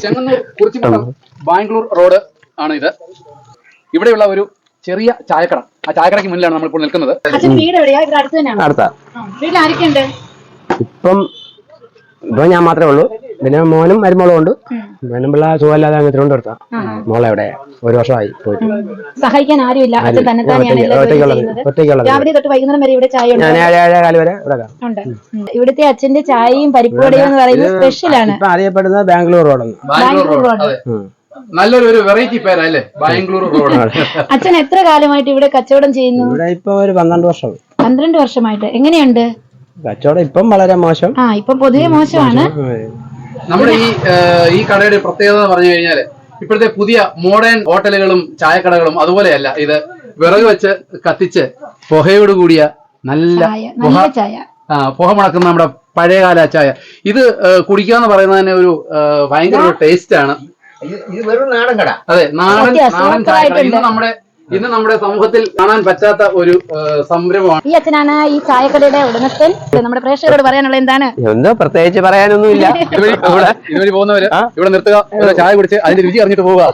Chengannur കുറിച്ചിമഠം Bangalore road ആണ് ഇത്. ഇവിടെയുള്ള ഒരു ചെറിയ ചായക്കട. ആ ചായക്കടയ്ക്ക് മുന്നിലാണ് നമ്മളിപ്പോൾ നിൽക്കുന്നത്. ഇപ്പൊ ഞാൻ മാത്രമേ ഉള്ളൂ. പിന്നെ മോനും മരുമോളും ഉണ്ട്. പിള്ള സുഖമില്ലാതെ അങ്ങ് തിരുവനന്തപുരത്താ. മോളെ എവിടെ 1 വർഷമായി പോയിട്ട്. സഹായിക്കാൻ ആരുമില്ല. ഞാൻ 7:15 വരെ ഇവിടെ. ഇവിടുത്തെ അച്ഛന്റെ ചായയും പരിപ്പുവടയും എന്ന് പറയുന്നത് സ്പെഷ്യലാണ്. ഇപ്പൊ അറിയപ്പെടുന്നത് ബാംഗ്ലൂർ റോഡ്. നല്ലൊരു വെറൈറ്റി പേരല്ലേ ബാംഗ്ലൂർ റോഡ്. അച്ഛൻ എത്ര കാലമായിട്ട് ഇവിടെ കച്ചവടം ചെയ്യുന്നു? ഇവിടെ ഇപ്പൊ ഒരു 12 വർഷം. 12 വർഷമായിട്ട്. എങ്ങനെയുണ്ട് കച്ചവടം? ഇപ്പം വളരെ മോശം. ഇപ്പം പൊതുവെ മോശമാണ്. നമ്മുടെ ഈ കടയുടെ പ്രത്യേകത പറഞ്ഞു കഴിഞ്ഞാല് ഇപ്പോഴത്തെ പുതിയ മോഡേൺ ഹോട്ടലുകളും ചായക്കടകളും അതുപോലെയല്ല. ഇത് വിറക് വെച്ച് കത്തിച്ച് പുകയോട് കൂടിയ നല്ല ചായ, പുക മണക്കുന്ന നമ്മുടെ പഴയകാല ചായ. ഇത് കുടിക്കുക എന്ന് പറയുന്നത് തന്നെ ഒരു ഭയങ്കര ഒരു ടേസ്റ്റ് ആണ്. ഇത് വെറും നാടൻ കട. അതെ, നാടൻ ചായ. ഇന്ന് നമ്മുടെ സമൂഹത്തിൽ കാണാൻ പറ്റാത്ത ഒരു സംരംഭമാണ്. ഈ അച്ഛനാണ് ഈ ചായക്കടയുടെ ഉടമസ്ഥൻ. നമ്മുടെ പ്രേക്ഷകരോട് പറയാനുള്ള എന്താണ്? എന്തോ പ്രത്യേകിച്ച് പറയാനൊന്നുമില്ല. ഇതുവഴി പോകുന്നവര് ഇവിടെ നിർത്തുക, ചായ കുടിച്ച് അതിന്റെ രുചി അറിഞ്ഞിട്ട് പോവുക.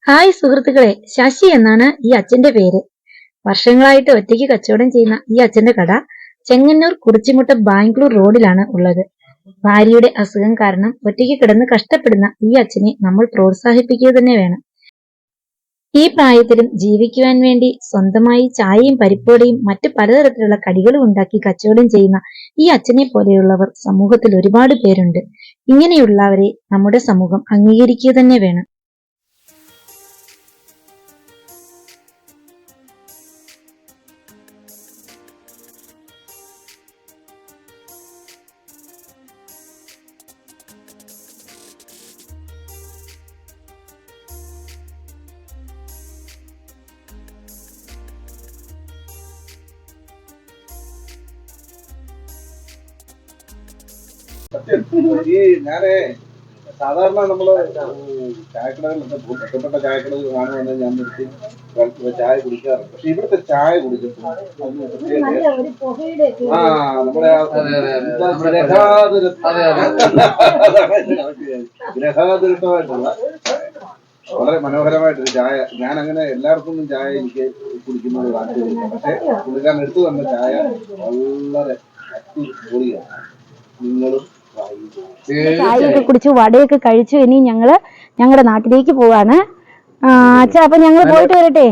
ഹായ് സുഹൃത്തുക്കളെ, ശശി എന്നാണ് ഈ അച്ഛന്റെ പേര്. വർഷങ്ങളായിട്ട് ഒറ്റയ്ക്ക് കച്ചവടം ചെയ്യുന്ന ഈ അച്ഛന്റെ കട ചെങ്ങന്നൂർ കുറിച്ചിമഠം ബാംഗ്ലൂർ റോഡിലാണ് ഉള്ളത്. ഭാര്യയുടെ അസുഖം കാരണം ഒറ്റയ്ക്ക് കിടന്ന് കഷ്ടപ്പെടുന്ന ഈ അച്ഛനെ നമ്മൾ പ്രോത്സാഹിപ്പിക്കുക തന്നെ വേണം. ഈ പ്രായത്തിലും ജീവിക്കുവാൻ വേണ്ടി സ്വന്തമായി ചായയും പരിപ്പോടയും മറ്റു പലതരത്തിലുള്ള കടികളും ഉണ്ടാക്കി കച്ചവടം ചെയ്യുന്ന ഈ അച്ഛനെ പോലെയുള്ളവർ സമൂഹത്തിൽ ഒരുപാട് പേരുണ്ട്. ഇങ്ങനെയുള്ളവരെ നമ്മുടെ സമൂഹം അംഗീകരിക്കുക തന്നെ വേണം. ഞാന് സാധാരണ നമ്മള് ചായക്കടകളിലൊക്കെ പോകും. ഒറ്റപ്പെട്ട ചായക്കടകൾ കാണുവാന്ന് ഞാൻ നിർത്തി ചായ കുടിക്കാറുണ്ട്. പക്ഷെ ഇവിടുത്തെ ചായ കുടിക്കുമ്പോൾ നമ്മുടെ ഗ്രഹാതുരത്വമായിട്ടുള്ള വളരെ മനോഹരമായിട്ടൊരു ചായ. ഞാൻ അങ്ങനെ എല്ലാവർക്കും ചായ എനിക്ക് കുടിക്കുന്നത് താല്പര്യമില്ല. പക്ഷെ പുള്ളിക്കാരൻ എടുത്തു തന്ന ചായ വളരെ അടിപൊളിയാണ്. നിങ്ങളും ചായയൊക്കെ കുടിച്ചു, വടയൊക്കെ കഴിച്ചു. ഇനി ഞങ്ങളുടെ നാട്ടിലേക്ക് പോവാണ്. അച്ഛാ, അപ്പൊ ഞങ്ങൾ പോയിട്ട് വരട്ടെ.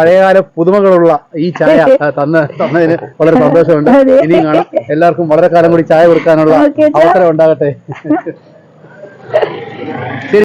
പഴയകാല പുതുമകളുള്ള ഈ ചായ തന്നതിന് വളരെ സന്തോഷമുണ്ട്. ഇനിയും കാണാം. എല്ലാവർക്കും വളരെ കാലം കൂടി ചായ കൊടുക്കാനുള്ള അവസരം ഉണ്ടാകട്ടെ.